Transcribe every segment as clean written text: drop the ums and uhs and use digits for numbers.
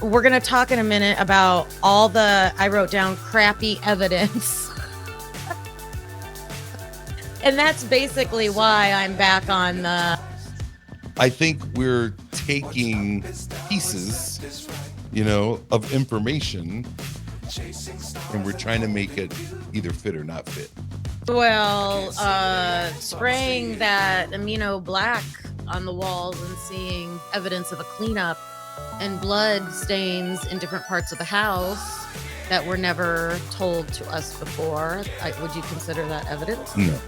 we're going to talk in a minute about all the, I wrote down crappy evidence. And that's basically why I'm back on the. I think we're taking pieces, of information, and we're trying to make it either fit or not fit. Well, spraying that amino black on the walls and seeing evidence of a cleanup and blood stains in different parts of the house that were never told to us before. Would you consider that evidence? No.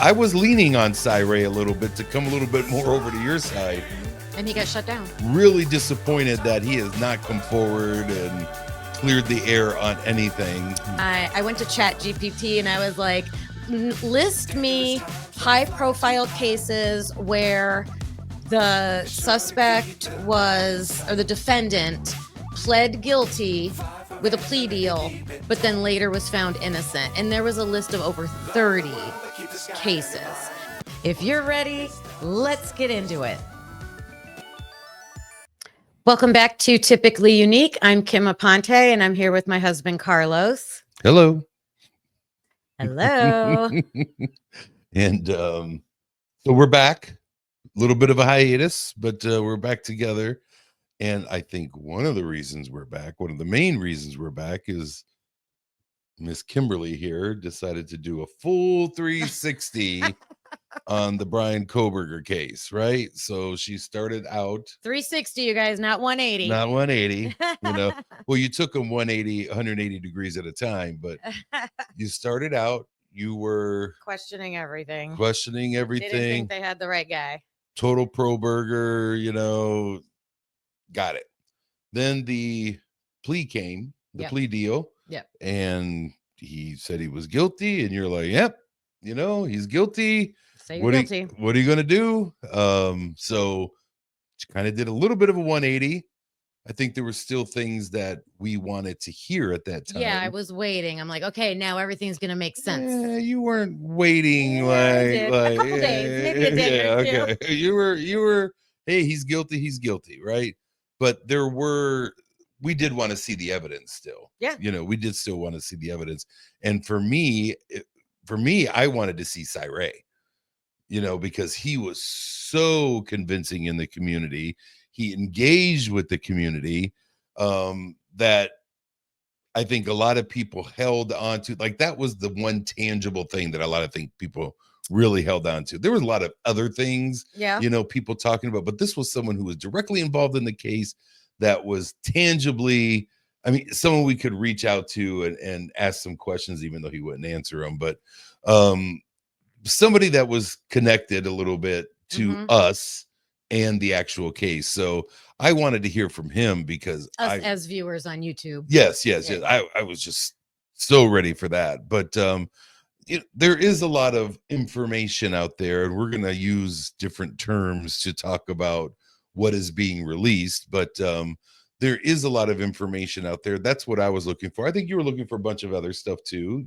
I was leaning on Cyree a little bit to come a little bit more over to your side. And he got shut down. Really disappointed that he has not come forward and cleared the air on anything. I went to ChatGPT and I was like, list me high profile cases where the suspect or the defendant pled guilty with a plea deal, but then later was found innocent. And there was a list of over 30 cases. If you're ready, let's get into it. Welcome back to Typically Unique. I'm Kim Aponte, and I'm here with my husband, Carlos. Hello. Hello. And so we're back. A little bit of a hiatus, but we're back together. And I think one of the main reasons we're back is Miss Kimberly here decided to do a full 360 on the Brian Kohberger case, right? So she started out 360, you guys, not 180. Not 180. Well, you took them 180 degrees at a time, but you started out, you were questioning everything. Didn't think they had the right guy. Total pro burger, got it. Then the plea came, plea deal. Yep. And he said he was guilty, and you're like, yep, he's guilty. Say you're guilty. What are you going to do? So she kind of did a little bit of a 180. I think there were still things that we wanted to hear at that time. Yeah, I was waiting. I'm like, okay, now everything's going to make sense. You weren't waiting a couple days, maybe a day or two. Okay. You were, hey, he's guilty, right? But we did want to see the evidence still. Yeah. We did still want to see the evidence. And for me, I wanted to see Cyree, because he was so convincing in the community. He engaged with the community, that I think a lot of people held on to. Like, that was the one tangible thing that a lot of people really held on to. There was a lot of other things, people talking about, but this was someone who was directly involved in the case that was tangibly, someone we could reach out to and ask some questions, even though he wouldn't answer them. But somebody that was connected a little bit to us and the actual case. So I wanted to hear from him because as viewers on YouTube. Yes. I was just so ready for that. But there is a lot of information out there, and we're going to use different terms to talk about what is being released. But there is a lot of information out there. That's what I was looking for. I think you were looking for a bunch of other stuff too.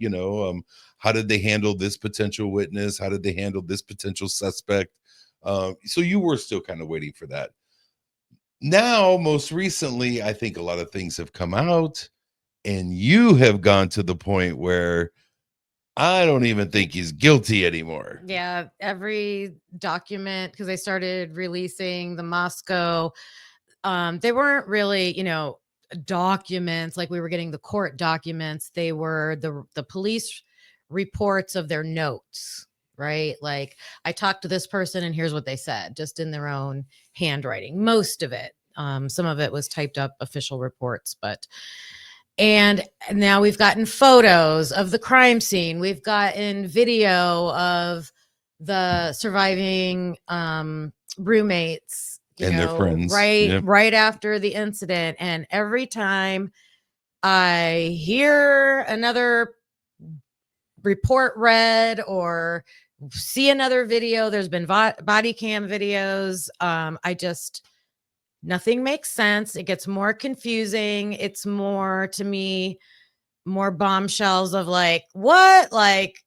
How did they handle this potential witness? How did they handle this potential suspect? So you were still kind of waiting for that. Now, most recently, I think a lot of things have come out, and you have gone to the point where I don't even think he's guilty anymore. Yeah, every document, because they started releasing the Moscow, they weren't really, documents like we were getting the court documents. They were the police reports of their notes, right? Like, I talked to this person and here's what they said, just in their own handwriting. Most of it, some of it was typed up official reports, and now we've gotten photos of the crime scene. We've gotten video of the surviving roommates, their friends, right after the incident. And every time I hear another report read or see another video, there's been body cam videos. Nothing makes sense. It gets more confusing. It's more, to me, more bombshells of like, what? Like,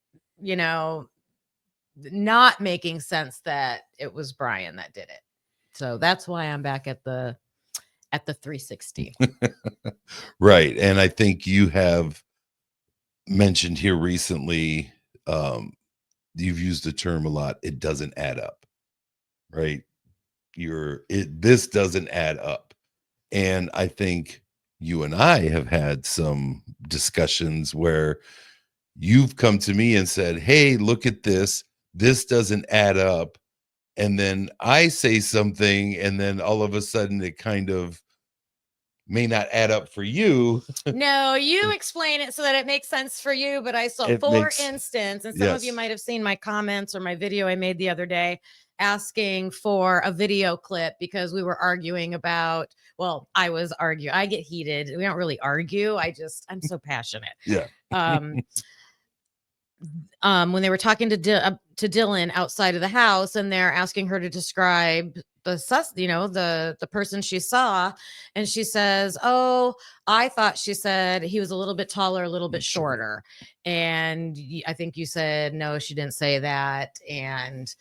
not making sense that it was Brian that did it. So that's why I'm back at the at the 360. Right. And I think you have mentioned here recently, um, you've used the term a lot. It doesn't add up, right? This doesn't add up. And I think you and I have had some discussions where you've come to me and said, "Hey, look at this. This doesn't add up." And then I say something, and then all of a sudden it kind of may not add up for you. No, you explain it so that it makes sense for you. But I saw, It for makes instance, and some of you yes. might have seen my comments or my video I made the other day asking for a video clip because we were arguing about, well, I was arguing. I get heated. We don't really argue. I'm so passionate. Yeah. Um, when they were talking to Dylan outside of the house, and they're asking her to describe the person she saw, and she says, "Oh, I thought," she said, "he was a little bit taller, a little bit Shorter. shorter." And I think you said no, she didn't say that, and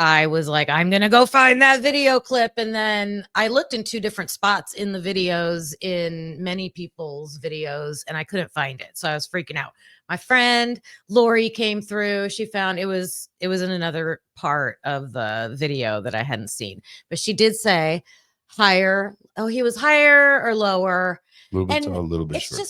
I was like, I'm going to go find that video clip. And then I looked in two different spots in the videos, in many people's videos, and I couldn't find it. So I was freaking out. My friend Lori came through. She found it was in another part of the video that I hadn't seen. But she did say higher. Oh, he was higher or lower. A little bit tall, And a little bit short.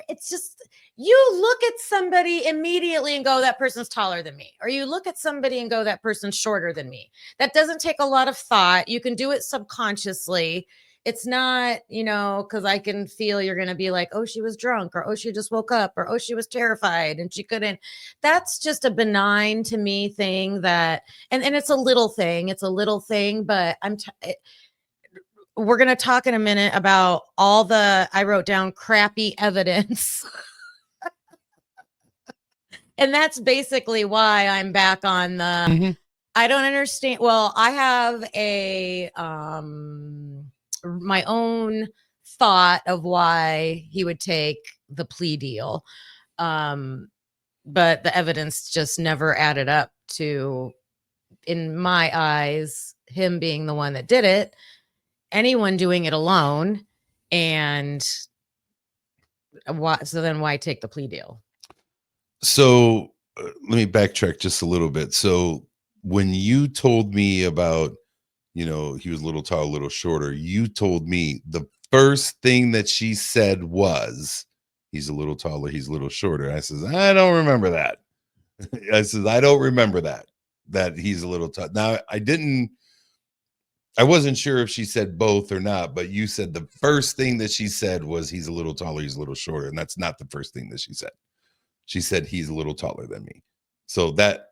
it's just, you look at somebody immediately and go, that person's taller than me. Or you look at somebody and go, that person's shorter than me. That doesn't take a lot of thought. You can do it subconsciously. It's not, because I can feel you're going to be like, oh, she was drunk, or oh, she just woke up, or oh, she was terrified and she couldn't. That's just a benign to me thing and it's a little thing. It's a little thing, but we're going to talk in a minute about I wrote down crappy evidence. And that's basically why I'm back on Mhm. I don't understand. Well, I have my own thought of why he would take the plea deal. Um, but the evidence just never added up to, in my eyes, him being the one that did it, anyone doing it alone. And why take the plea deal? So, let me backtrack just a little bit. So, when you told me about, he was a little tall, a little shorter, you told me the first thing that she said was, "He's a little taller, he's a little shorter." I says, "I don't remember that." I says, "I don't remember that he's a little tall." Now, I wasn't sure if she said both or not, but you said the first thing that she said was, "He's a little taller, he's a little shorter," and that's not the first thing that she said. She said, "He's a little taller than me." So that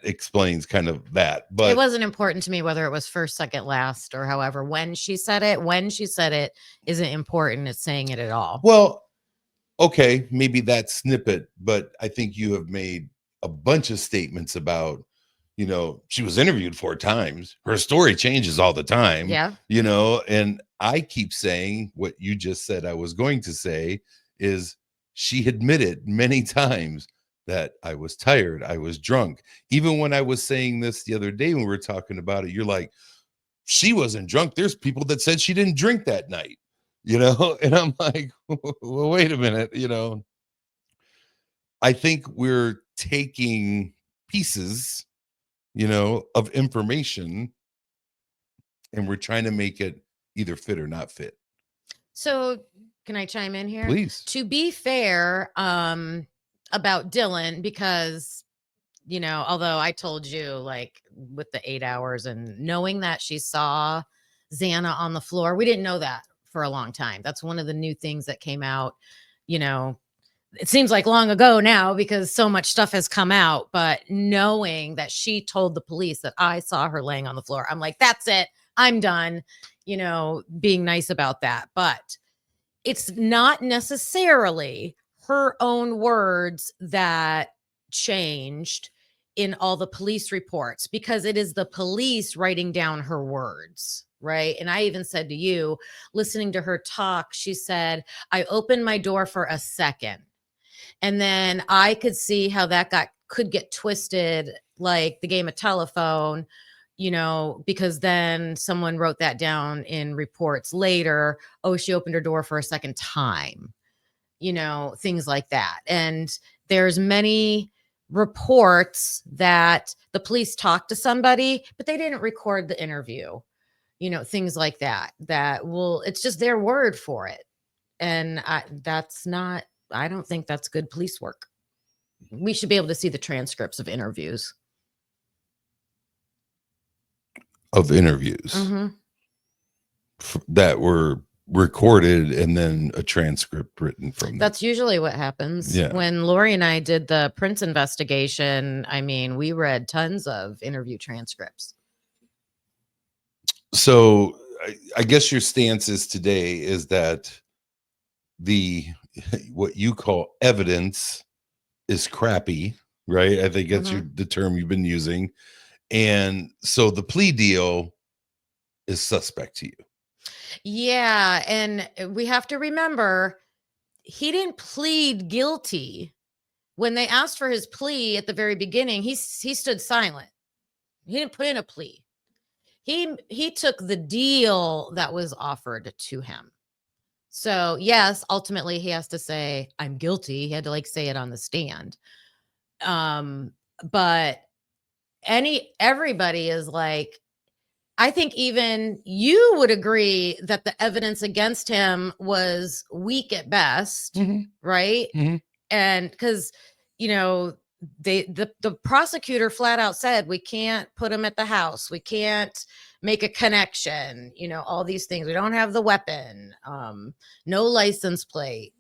explains kind of that. It But wasn't important to me whether it was first, second, last, or however. When she said it isn't important. It's saying it at all. well, okay, maybe that snippet, but I think you have made a bunch of statements about, she was interviewed 4 times. Her story changes all the time, Yeah. and I keep saying what you just said I was going to say is she admitted many times that I was tired, I was drunk. Even when I was saying this the other day when we were talking about it, you're like, she wasn't drunk. There's people that said she didn't drink that night, and I'm like, well, wait a minute, I think we're taking pieces, of information, and we're trying to make it either fit or not fit. So can I chime in here? Please. To be fair, about Dylan, because although I told you, like, with the 8 hours and knowing that she saw Xana on the floor, we didn't know that for a long time. That's one of the new things that came out. You know, it seems like long ago now because so much stuff has come out, but knowing that she told the police that I saw her laying on the floor, I'm like, that's it. I'm done, being nice about that. But it's not necessarily her own words that changed in all the police reports, because it is the police writing down her words. Right. And I even said to you, listening to her talk, she said, I opened my door for a second. And then I could see how that could get twisted, like the game of telephone, because then someone wrote that down in reports later. Oh, she opened her door for a second time, things like that. And there's many reports that the police talked to somebody, but they didn't record the interview, things like that, it's just their word for it. And I don't think that's good police work. We should be able to see the transcripts of interviews. Mm-hmm. That were recorded and then a transcript written from them. That's usually what happens. Yeah. When Lori and I did the Prince investigation, we read tons of interview transcripts. So I guess your stance is today is that what you call evidence is crappy, right? I think that's the term you've been using. And so the plea deal is suspect to you. Yeah. And we have to remember, he didn't plead guilty. When they asked for his plea at the very beginning, he stood silent. He didn't put in a plea. He took the deal that was offered to him. So yes, ultimately he has to say, I'm guilty. He had to say it on the stand. But everybody is I think even you would agree that the evidence against him was weak at best, right? And because, the prosecutor flat out said, we can't put him at the house. We can't make a connection, all these things. We don't have the weapon, no license plate,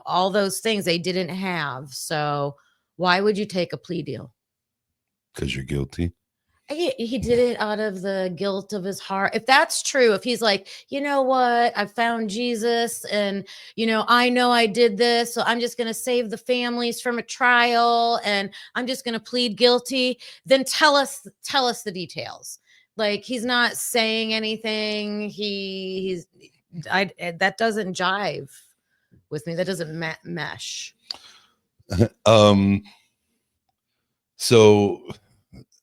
all those things they didn't have. So why would you take a plea deal? Because you're guilty. He did it out of the guilt of his heart. If that's true, if he's like, you know what, I found Jesus and, I know I did this, so I'm just going to save the families from a trial and I'm just going to plead guilty, then tell us the details. He's not saying anything. That doesn't jive with me. That doesn't mesh. So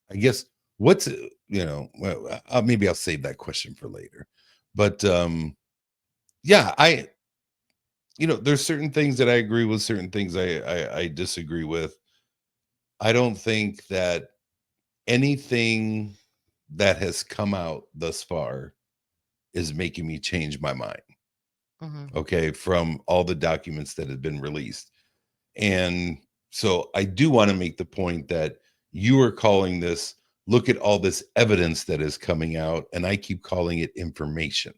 I guess what's, maybe I'll save that question for later, but yeah, there's certain things that I agree with, certain things I disagree with. I don't think that anything that has come out thus far is making me change my mind. Okay, from all the documents that have been released. And so I do want to make the point that you are calling this, look at all this evidence that is coming out, and I keep calling it information.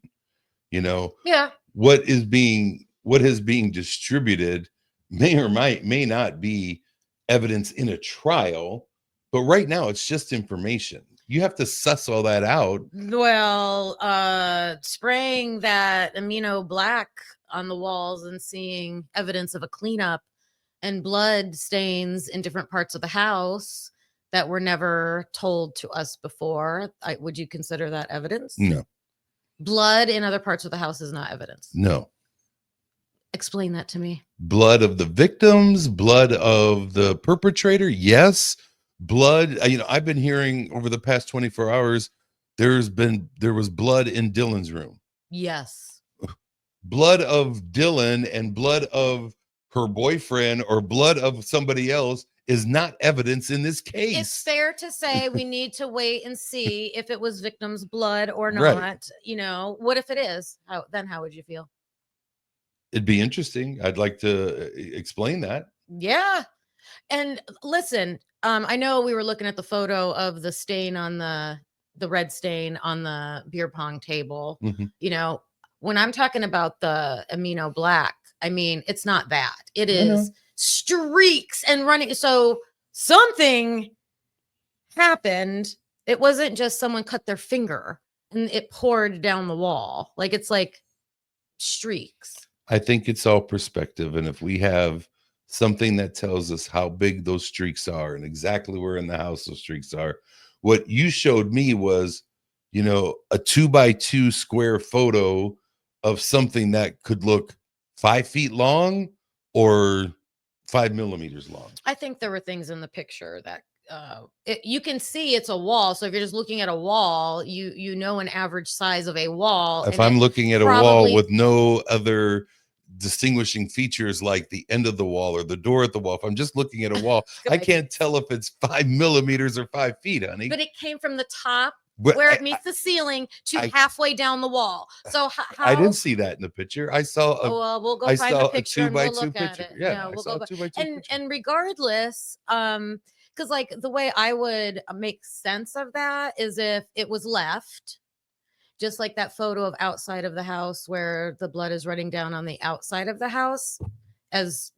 Yeah. What is being distributed may not be evidence in a trial, but right now it's just information. You have to suss all that out. Well, spraying that amino black on the walls and seeing evidence of a cleanup and blood stains in different parts of the house that were never told to us before. Would you consider that evidence? No. Blood in other parts of the house is not evidence. No. Explain that to me. Blood of the victims, blood of the perpetrator. Yes. Blood. I've been hearing over the past 24 hours, there was blood in Dylan's room. Yes. Blood of Dylan and blood of her boyfriend or blood of somebody else is not evidence in this case. It's fair to say we need to wait and see if it was victim's blood or not. Right. What if it is? How would you feel? It'd be interesting. I'd like to explain that. Yeah. And listen, I know we were looking at the photo of the stain on the red stain on the beer pong table. When I'm talking about the amino black, it's not that. It is streaks and running. So something happened. It wasn't just someone cut their finger and it poured down the wall. It's like streaks. I think it's all perspective. And if we have something that tells us how big those streaks are and exactly where in the house those streaks are, what you showed me was, a 2x2 square photo of something that could look 5 feet long or 5 millimeters long. I think there were things in the picture that you can see it's a wall. So if you're just looking at a wall, you know an average size of a wall, If and it I'm looking at a wall probably with no other distinguishing features like the end of the wall or the door at the wall, if I'm just looking at a wall, look at I my can't face. tell if it's 5 millimeters or 5 feet, honey. But it came from the top But where it meets the ceiling to I, halfway down the wall. So I how didn't see that in the picture. I saw well, we'll go I find the saw a picture two and by we'll two look at picture. it. Yeah, No, I we'll saw go a back. 2 by 2 and picture. and regardless, because like the way I would make sense of that is if it was left just like that photo of outside of the house where the blood is running down on the outside of the house, as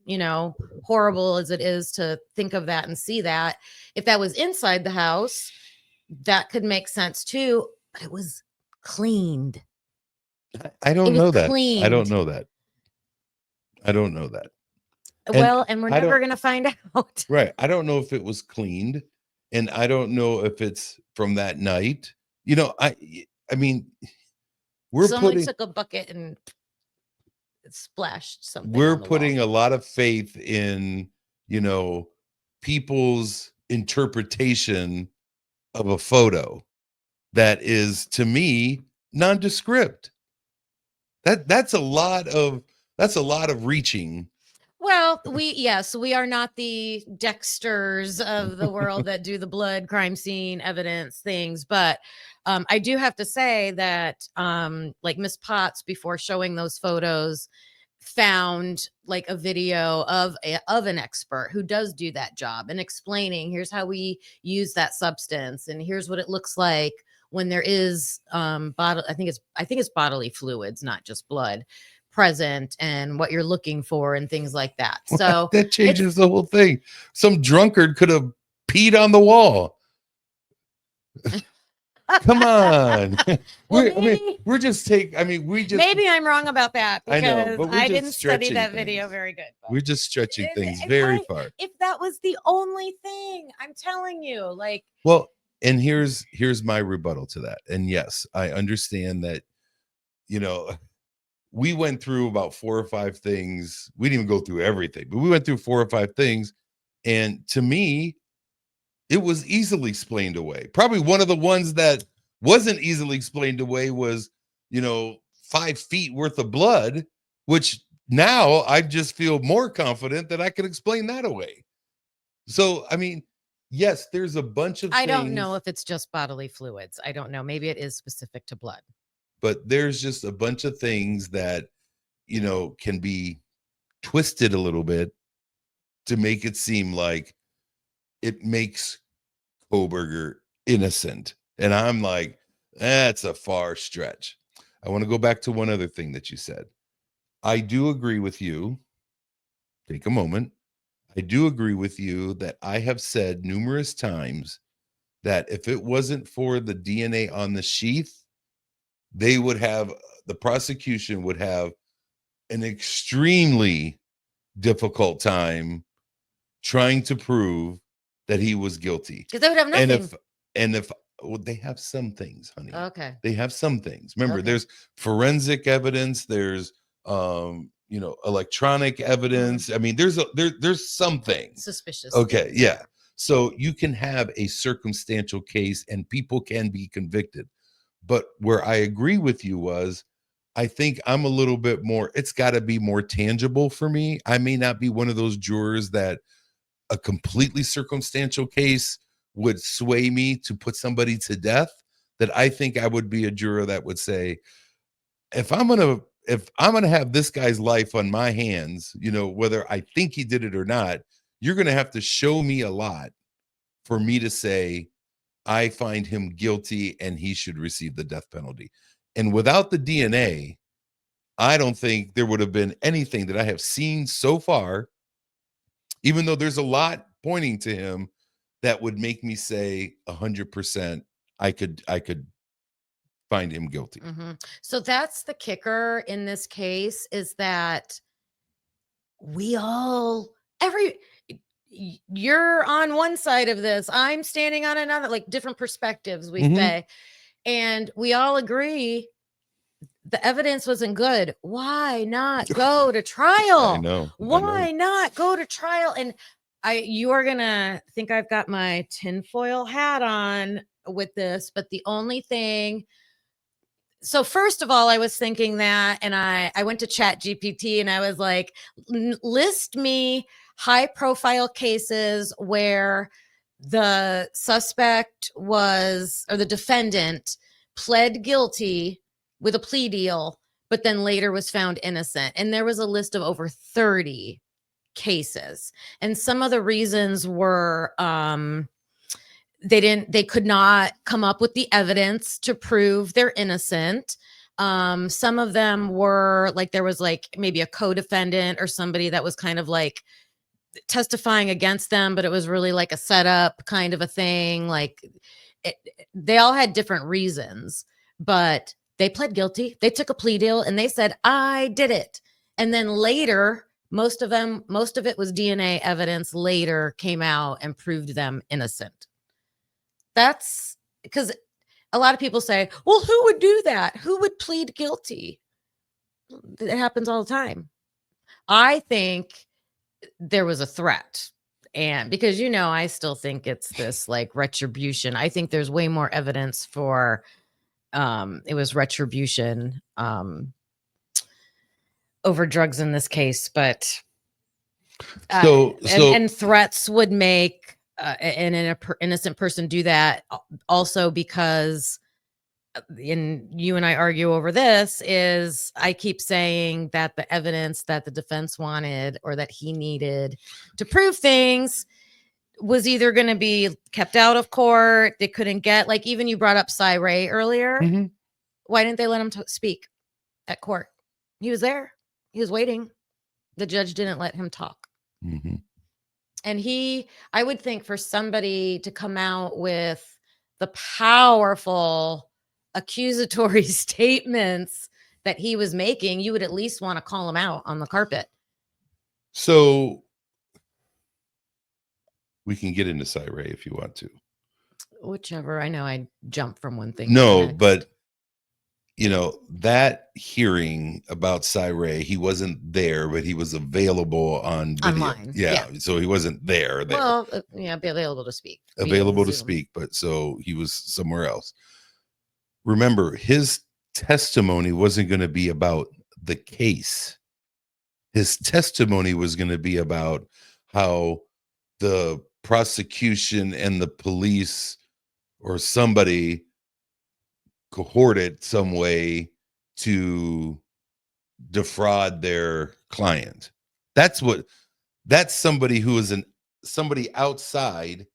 horrible as it is to think of that and see that. If that was inside the house, that could make sense too, but it was cleaned. I It don't was know that. I don't cleaned. know that. I don't know that. And Well, and we're I never don't going to find out. right. I don't know if it was cleaned, and I don't know if it's from that night. You know, I mean, we're Someone putting took a bucket and splashed something we're on the wall. putting a lot of faith in, you know, people's interpretation of a photo that is, to me, nondescript. That's a lot of reaching. Well, yes, we are not the Dexters of the world that do the blood crime scene evidence things, but I do have to say that like Miss Potts, before showing those photos, found like a video of an expert who does do that job and explaining here's how we use that substance and here's what it looks like when there is I think it's bodily fluids, not just blood, present, and what you're looking for and things like that. So That it's changes the whole thing. Some drunkard could have peed on the wall. Come on. well, I mean, maybe we just maybe I'm wrong about that I know, because but we're I just didn't study stretching that video things. very good. But We're just stretching things if very far. that was the only thing, I'm telling you, like, Well, and here's my rebuttal to that. And yes, I understand that, you know, we went through about 4 or 5 things. We didn't even go through everything, but we went through 4 or 5 things. And to me, it was easily explained away. Probably one of the ones that wasn't easily explained away was, 5 feet worth of blood, which now I just feel more confident that I can explain that away. So, I mean, yes, there's a bunch of I don't know things, if it's just bodily fluids. I don't know. Maybe it is specific to blood. but there's just a bunch of things that, can be twisted a little bit to make it seem like it makes Koberger innocent. And I'm like, that's a far stretch. I want to go back to one other thing that you said. I do agree with you. Take a moment. I do agree with you that I have said numerous times that if it wasn't for the DNA on the sheath, they would have the prosecution would have an extremely difficult time trying to prove that he was guilty. Because they would have And nothing. if well, they have some things, honey. Okay. They have some things. Remember, Okay. there's forensic evidence, there's electronic evidence. I mean, there's some things. Suspicious. Okay, Things, yeah. So you can have a circumstantial case and people can be convicted. But where I agree with you was I think I'm a little bit more, it's got to be more tangible for me. I may not be one of those jurors that a completely circumstantial case would sway me to put somebody to death. That I think I would be a juror that would say, if I'm gonna have this guy's life on my hands, whether I think he did it or not, you're gonna have to show me a lot for me to say I find him guilty and he should receive the death penalty. And without the DNA, I don't think there would have been anything that I have seen so far, even though there's a lot pointing to him that would make me say 100% I could find him guilty. So that's the kicker in this case, is that we all every you're on one side of this, I'm standing on another, like different perspectives, we Mhm. say, and we all agree the evidence wasn't good. Why not go to I trial? know. I know. Why not go to trial? And You are gonna think I've got my tinfoil hat on with this, but the only thing, so first of all, I was thinking that, and I went to Chat GPT and I was like, list me high profile cases where the suspect was, or the defendant pled guilty with a plea deal, but then later was found innocent. And there was a list of over 30 cases. And some of the reasons were they could not come up with the evidence to prove they're innocent. Some of them were like, there was like maybe a co-defendant or somebody that was kind of like testifying against them, but it was really like a setup kind of a thing. Like it, they all had different reasons, but they pled guilty. They took a plea deal and they said, I did it. And then later, most of it was DNA evidence later came out and proved them innocent. That's because a lot of people say, well, who would do that? Who would plead guilty? It happens all the time. I think there was a threat. And because, I still think it's this like retribution. I think there's way more evidence for it was retribution over drugs in this case. But and threats would make an innocent person do that also, because and you and I argue over this, is I keep saying that the evidence that the defense wanted or that he needed to prove things was either going to be kept out of court. They couldn't get, like, even you brought up Cy Ray earlier. Mm-hmm. Why didn't they let him speak at court? He was there. He was waiting. The judge didn't let him talk. Mm-hmm. And I would think for somebody to come out with the powerful accusatory statements that he was making, you would at least want to call him out on the carpet. So we can get into Cy Ray if you want to. Whichever. I know I jumped from one thing. No, but that hearing about Cy Ray, he wasn't there, but he was available on video. Online. Yeah. So he wasn't there. Well, be available to speak. Available to speak, but so he was somewhere else. Remember, his testimony wasn't going to be about the case. His testimony was going to be about how the prosecution and the police or somebody cohorted some way to defraud their client. That's somebody who is somebody outside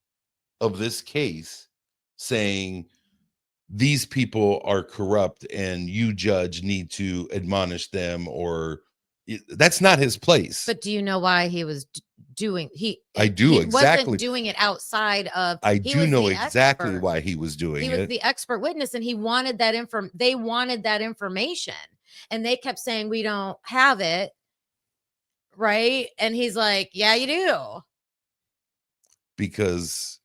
of this case saying these people are corrupt and you, judge, need to admonish them, or that's not his place. But do you know why he was doing I do he exactly wasn't doing it outside of I do know exactly expert. Why he was doing it. He was the expert witness, and he wanted that they wanted that information, and they kept saying, we don't have it, right? And he's like, yeah, you do. Because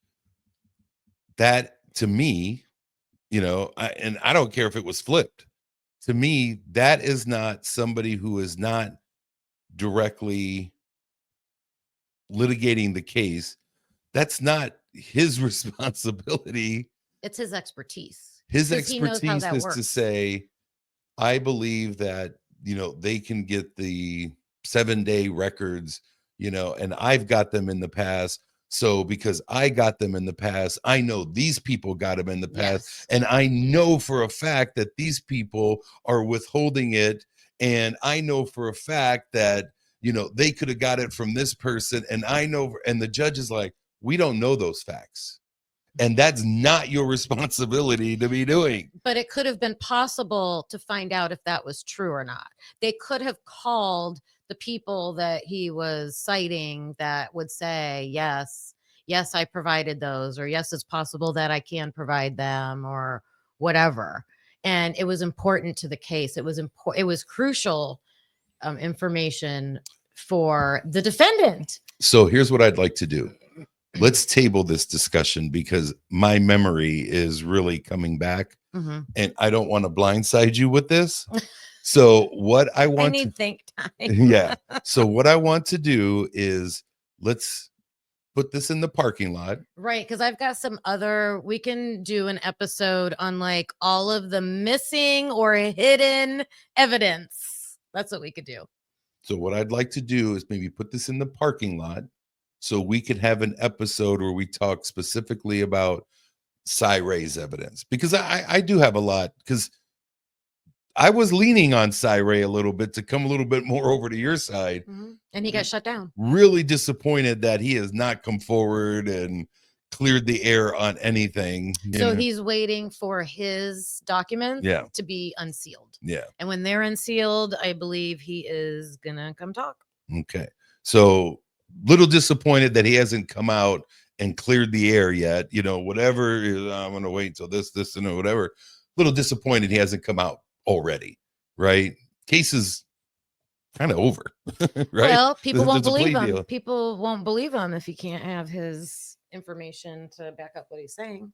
that, to me, and I don't care if it was flipped. To me, that is not somebody who is not directly litigating the case. That's not his responsibility. It's his expertise. His expertise is to say, I believe that, they can get the 7-day records, and I've got them in the past. So because I got them in the past, I know these people got them in the past. Yes. And I know for a fact that these people are withholding it. And I know for a fact that, they could have got it from this person. And I know, and the judge is like, we don't know those facts. And that's not your responsibility to be doing. But it could have been possible to find out if that was true or not. They could have called the people that he was citing that would say, yes, I provided those, or yes, it's possible that I can provide them, or whatever. And it was important to the case. It was crucial information for the defendant. So here's what I'd like to do. Let's table this discussion because my memory is really coming back, mm-hmm. and I don't want to blindside you with this. So what I want I need think time. Yeah. So what I want to do is let's put this in the parking lot. Right, because I've got some other we can do an episode on, like, all of the missing or hidden evidence. That's what we could do. So what I'd like to do is maybe put this in the parking lot so we could have an episode where we talk specifically about Ray's evidence, because I do have a lot, because I was leaning on Ray a little bit to come a little bit more over to your side. And he got shut down. Really disappointed that he has not come forward and cleared the air on anything. So he's waiting for his documents to be unsealed. Yeah. And when they're unsealed, I believe he is gonna come talk. Okay. So little disappointed that he hasn't come out and cleared the air yet. Whatever, I'm gonna wait till this, and whatever. Little disappointed he hasn't come out already. Right? Case is kind of over. Right? Well, people won't believe him. People won't believe him if he can't have his information to back up what he's saying.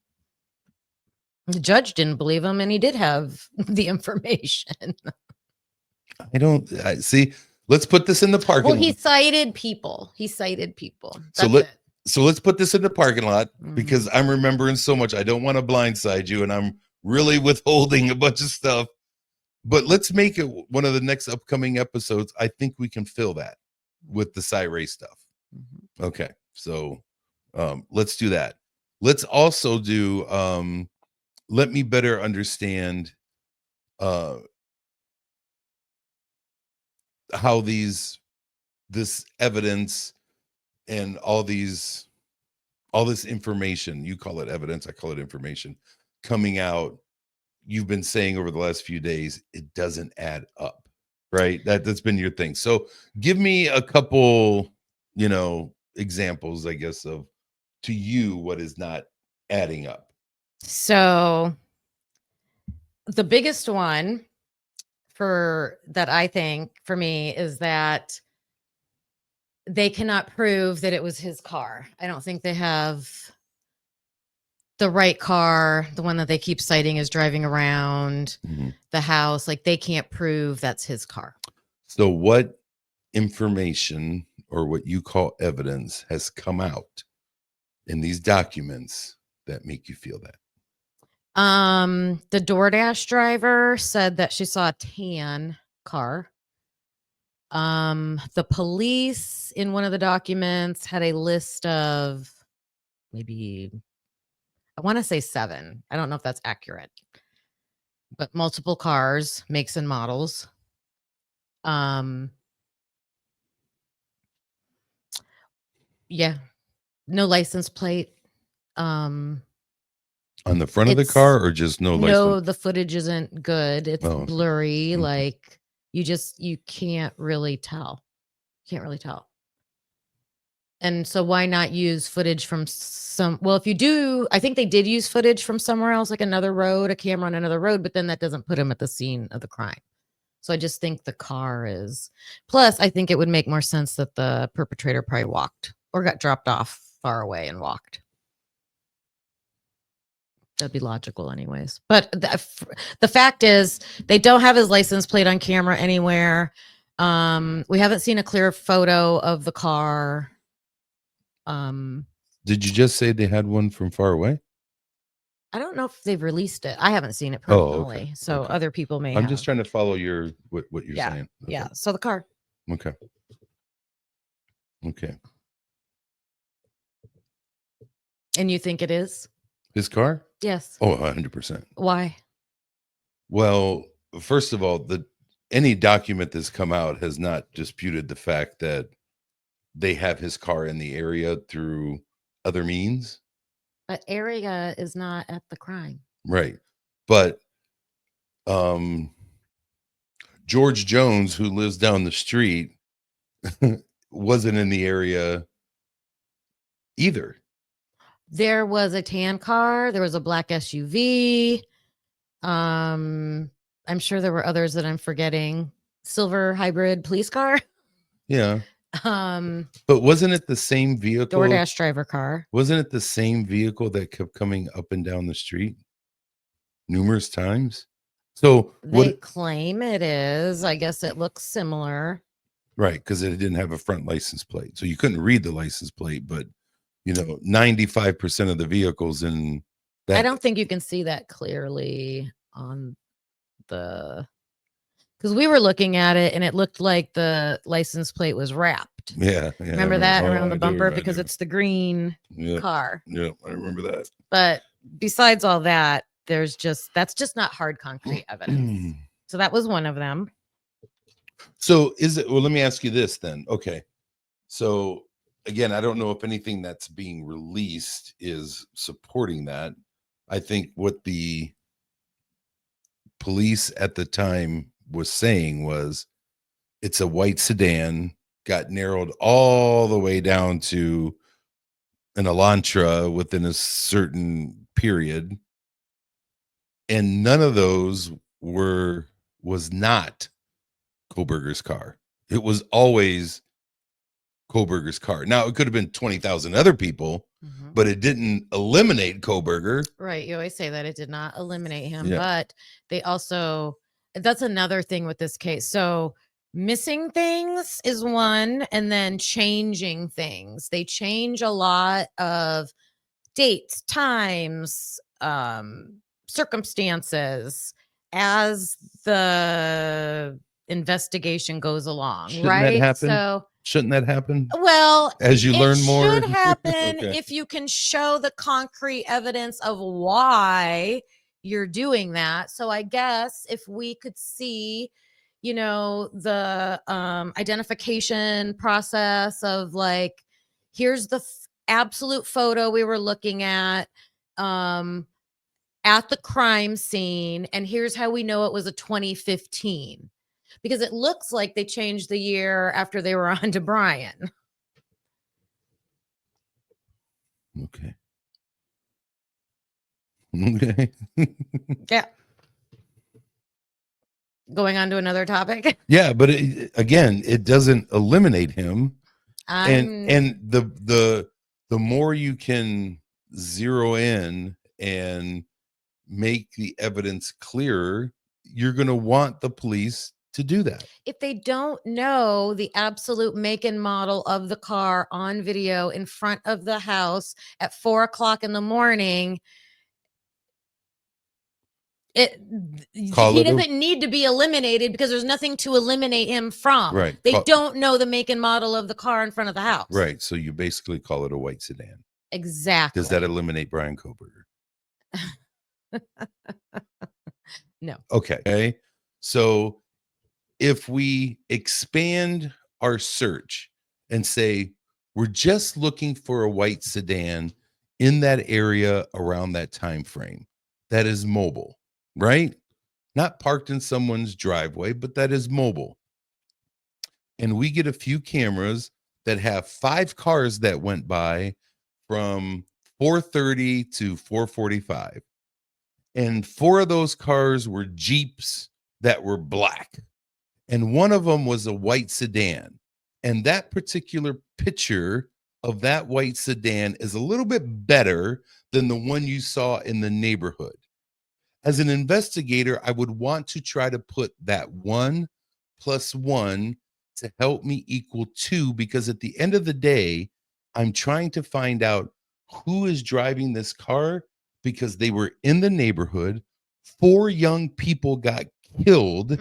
The judge didn't believe him, and he did have the information. I see. Let's put this in the parking lot. Well, he cited people. That's so let's put this in the parking lot, because I'm remembering so much. I don't want to blindside you, and I'm really withholding a bunch of stuff. But let's make it one of the next upcoming episodes. I think we can fill that with the Ray stuff. Okay, so let's do that. Let's also do let me better understand how this evidence and all this information, you call it evidence, I call it information, coming out, you've been saying over the last few days, it doesn't add up, right? That's been your thing. So give me a couple, examples, I guess, of, to you, what is not adding up. So the biggest one that I think for me is that they cannot prove that it was his car. I don't think they have the right car, the one that they keep citing is driving around the house. Like, they can't prove that's his car. So what information, or what you call evidence, has come out in these documents that make you feel that? The DoorDash driver said that she saw a tan car. The police in one of the documents had a list of maybe, I want to say 7. I don't know if that's accurate, but multiple cars, makes and models. Yeah, no license plate. On the front of the car, or just no license? No, the footage isn't good. It's blurry. Like, you can't really tell. And so why not use footage from if you do, I think they did use footage from somewhere else, like another road, a camera on another road, but then that doesn't put him at the scene of the crime. So I just think the car is, plus I think it would make more sense that the perpetrator probably walked or got dropped off far away and walked. That'd be logical anyways. But the fact is, they don't have his license plate on camera anywhere. We haven't seen a clear photo of the car. Did you just say they had one from far away? I don't know if they've released it. I haven't seen it personally. Okay. So other people may I'm just trying to follow what you're saying. Okay. Yeah. So the car. Okay. And you think it is? His car? Yes. Oh, 100%. Why? Well, first of all, any document that's come out has not disputed the fact that they have his car in the area through other means. But area is not at the crime. Right. But George Jones, who lives down the street, wasn't in the area either. There was a tan car. There was a black SUV. I'm sure there were others that I'm forgetting. Silver hybrid police car. Yeah. But wasn't it the same vehicle? DoorDash driver car. Wasn't it the same vehicle that kept coming up and down the street numerous times? So they claim it is. I guess it looks similar. Right, because it didn't have a front license plate. So you couldn't read the license plate, but 95% of the vehicles in I that. don't think you can see that clearly on the, because we were looking at it and it looked like the license plate was wrapped. Yeah, I Remember that around the I bumper do, because it's the green Yep, car. yep, I remember that. But besides all that, that's just not hard concrete evidence. So that was one of them. So let me ask you this then. Okay. So again, I don't know if anything that's being released is supporting that. I think what the police at the time was saying was it's a white sedan, got narrowed all the way down to an Elantra within a certain period, and none of those was not Koberger's car. It was always Koberger's car. Now it could have been 20,000 other people, but it didn't eliminate Koberger. Right. You always say that it did not eliminate him, Yeah. but they also, that's another thing with this case. So missing things is one, and then changing things. They change a lot of dates, times, circumstances as the investigation goes along. Shouldn't right? that happen? So Shouldn't that happen? well, As you learn more, it should happen Okay. if you can show the concrete evidence of why you're doing that. So I guess if we could see, the identification process of like, here's the absolute photo we were looking at the crime scene, and here's how we know it was a 2015, because it looks like they changed the year after they were on to Brian. Okay. Okay. Yeah. Going on to another topic. Yeah, but again, it doesn't eliminate him. And the more you can zero in and make the evidence clearer, you're going to want the police to do that. If they don't know the absolute make and model of the car on video in front of the house at 4:00 in the morning, he doesn't need to be eliminated because there's nothing to eliminate him from. Right. They don't know the make and model of the car in front of the house. Right. So you basically call it a white sedan. Exactly. Does that eliminate Brian Koberger? No. Okay. So if we expand our search and say we're just looking for a white sedan in that area around that time frame that is mobile, right? Not parked in someone's driveway, but that is mobile. And we get a few cameras that have 5 cars that went by from 4:30 to 4:45. And 4 of those cars were Jeeps that were black. And one of them was a white sedan. And that particular picture of that white sedan is a little bit better than the one you saw in the neighborhood. As an investigator, I would want to try to put that 1 + 1 to help me equal 2, because at the end of the day, I'm trying to find out who is driving this car, because they were in the neighborhood. 4 young people got killed.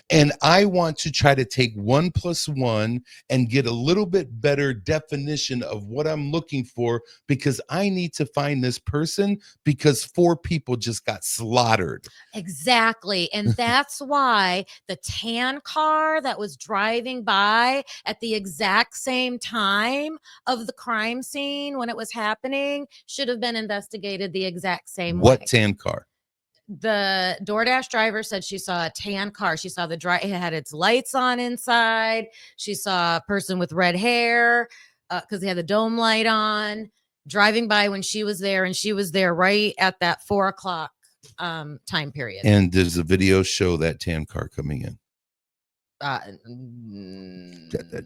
And I want to try to take 1 + 1 and get a little bit better definition of what I'm looking for, because I need to find this person, because 4 people just got slaughtered. Exactly. And that's why the tan car that was driving by at the exact same time of the crime scene when it was happening should have been investigated the exact same way. What tan car? The DoorDash driver said she saw a tan car. She saw it had its lights on inside. She saw a person with red hair because they had the dome light on driving by when she was there, and she was there right at that 4:00 time period. And does the video show that tan car coming in?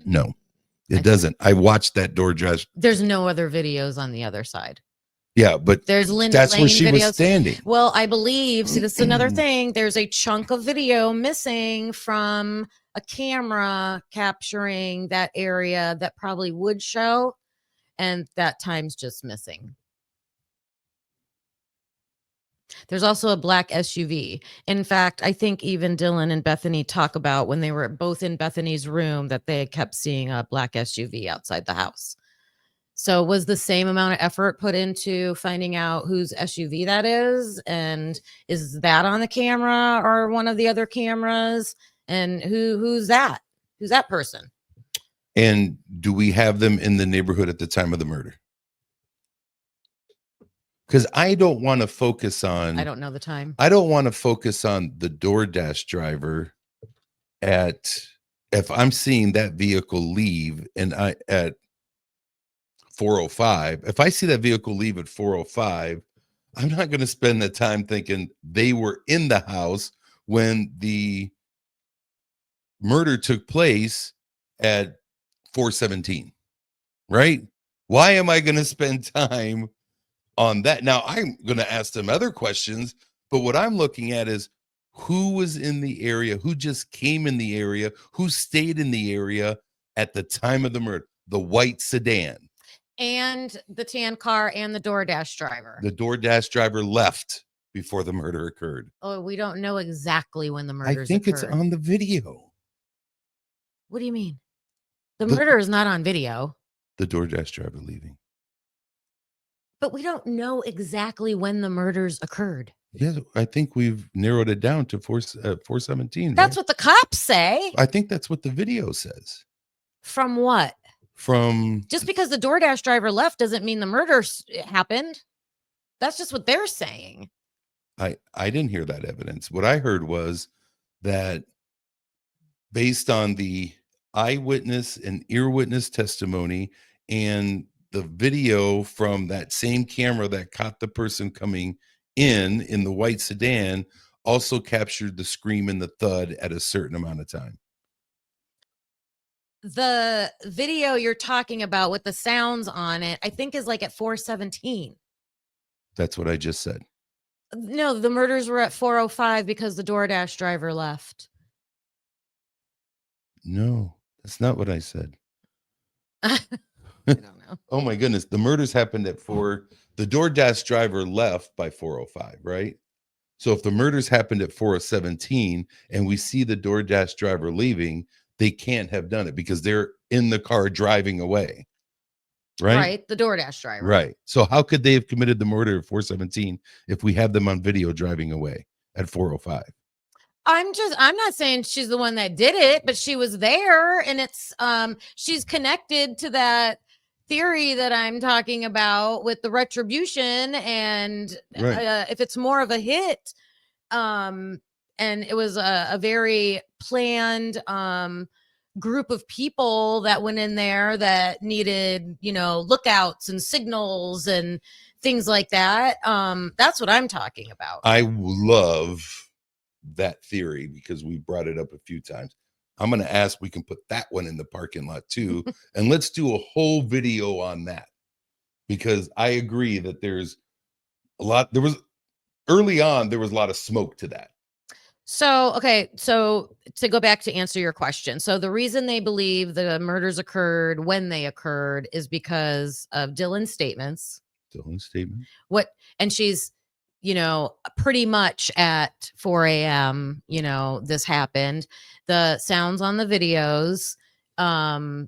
No, it doesn't. I watched that DoorDash. There's no other videos on the other side. Yeah, but there's Linda that's Lane where she videos. was standing. Well, I believe, see, this is another thing. There's a chunk of video missing from a camera capturing that area that probably would show. and that time's just missing. There's also a black SUV. In fact, I think even Dylan and Bethany talk about when they were both in Bethany's room that they kept seeing a black SUV outside the house. So was the same amount of effort put into finding out whose SUV that is? And is that on the camera or one of the other cameras? And who's that? Who's that person? And do we have them in the neighborhood at the time of the murder? Because I don't want to focus on. I don't know the time. I don't want to focus on the DoorDash driver if I'm seeing that vehicle leave and I at 4:05. If I see that vehicle leave at 4:05, I'm not going to spend the time thinking they were in the house when the murder took place at 4:17. Right? Why am I going to spend time on that? Now I'm going to ask them other questions, but what I'm looking at is who was in the area, who just came in the area, who stayed in the area at the time of the murder. The white sedan. And the tan car and the DoorDash driver. The DoorDash driver left before the murder occurred. Oh, we don't know exactly when the murders I think occurred. it's on the video. What do you mean? The murder is not on video. The DoorDash driver leaving. But we don't know exactly when the murders occurred. Yeah, I think we've narrowed it down to 4:17. That's what the cops say. I think that's what the video says. From what? From just because the DoorDash driver left doesn't mean the murder happened. That's just what they're saying. I didn't hear that evidence. What I heard was that based on the eyewitness and ear witness testimony and the video from that same camera that caught the person coming in the white sedan also captured the scream and the thud at a certain amount of time. The video you're talking about with the sounds on it, I think is like at 4:17. That's what I just said. No, the murders were at 4:05 because the DoorDash driver left. No, that's not what I said. I don't know. Oh my goodness. The murders happened at 4. The DoorDash driver left by 4:05, right? So if the murders happened at 4:17 and we see the DoorDash driver leaving, they can't have done it because they're in the car driving away. Right? Right. The DoorDash driver. Right. So how could they have committed the murder at 4:17 if we have them on video driving away at 4:05? I'm not saying she's the one that did it, but she was there, and it's she's connected to that theory that I'm talking about with the retribution, and Right. if it's more of a hit, and it was a very planned group of people that went in there that needed, lookouts and signals and things like that. That's what I'm talking about. I love that theory because we brought it up a few times. I'm going to ask we can put that one in the parking lot too. And let's do a whole video on that because I agree that there's a lot. Early on, there was a lot of smoke to that. So, okay. So to go back to answer your question. So the reason they believe the murders occurred when they occurred is because of Dylan's statements. And she's, pretty much at 4 a.m., this happened. The sounds on the videos. Her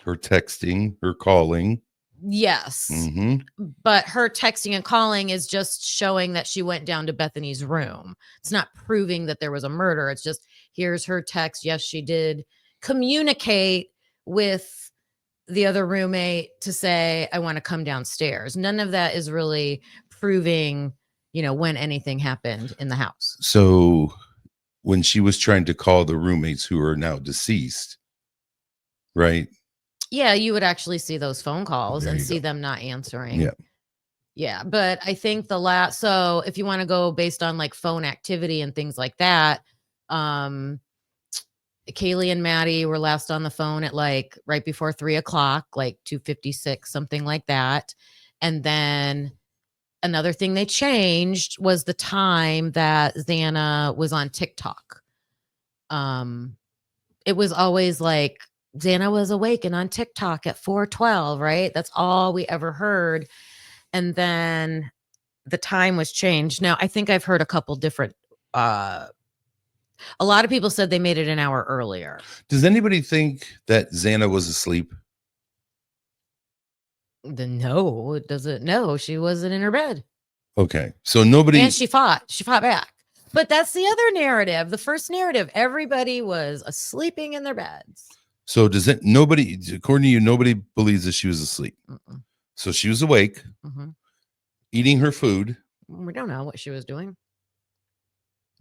texting, her calling. Yes. Mm-hmm. But her texting and calling is just showing that she went down to Bethany's room. It's not proving that there was a murder. It's just, here's her text. Yes, she did communicate with the other roommate to say, I want to come downstairs. None of that is really proving, when anything happened in the house. So when she was trying to call the roommates who are now deceased, right? Yeah, you would actually see those phone calls and see them not answering. Yeah. Yeah. But I think so if you want to go based on like phone activity and things like that, Kaylee and Maddie were last on the phone at like right before 3:00, like 2:56, something like that. And then another thing they changed was the time that Xana was on TikTok. It was always like Xana was awake and on TikTok at 4:12, right? That's all we ever heard. And then the time was changed. Now, I think I've heard a couple different uh a lot of people said they made it an hour earlier. Does anybody think that Xana was asleep? No, it doesn't. No, she wasn't in her bed. Okay. So And nobody, she fought. She fought back. But that's the other narrative. The first narrative, everybody was sleeping in their beds. so does it, nobody, according to you, nobody believes that she was asleep. Mm-mm. So she was awake, eating her food. We don't know what she was doing.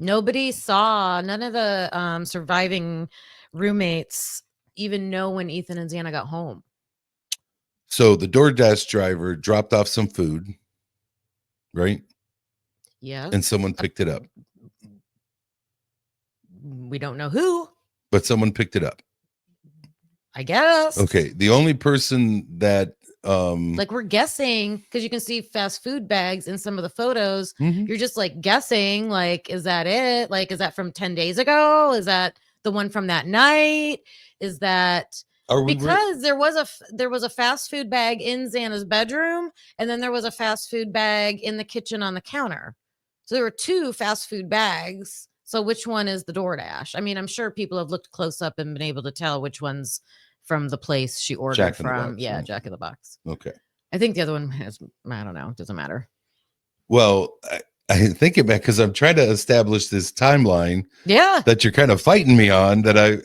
Nobody saw, none of the surviving roommates even know when Ethan and Xana got home. So the DoorDash driver dropped off some food, right? Yes. And someone picked it up. We don't know who, But someone picked it up. I guess. Okay. The only person that like we're guessing because you can see fast food bags in some of the photos. Mhm. You're just like guessing, like, is that it? Like, is that from 10 days ago? Is that the one from that night? Is that because there was a fast food bag in Xana's bedroom, and then there was a fast food bag in the kitchen on the counter. So there were two fast food bags. So which one is the DoorDash? I mean, I'm sure people have looked close up and been able to tell which one's from the place she ordered Jack in the from. Box, Yeah, right? Jack in the Box. Okay. I think the other one has, I don't know, it doesn't matter. Well, I think it back because I'm trying to establish this timeline Yeah. that you're kind of fighting me on that I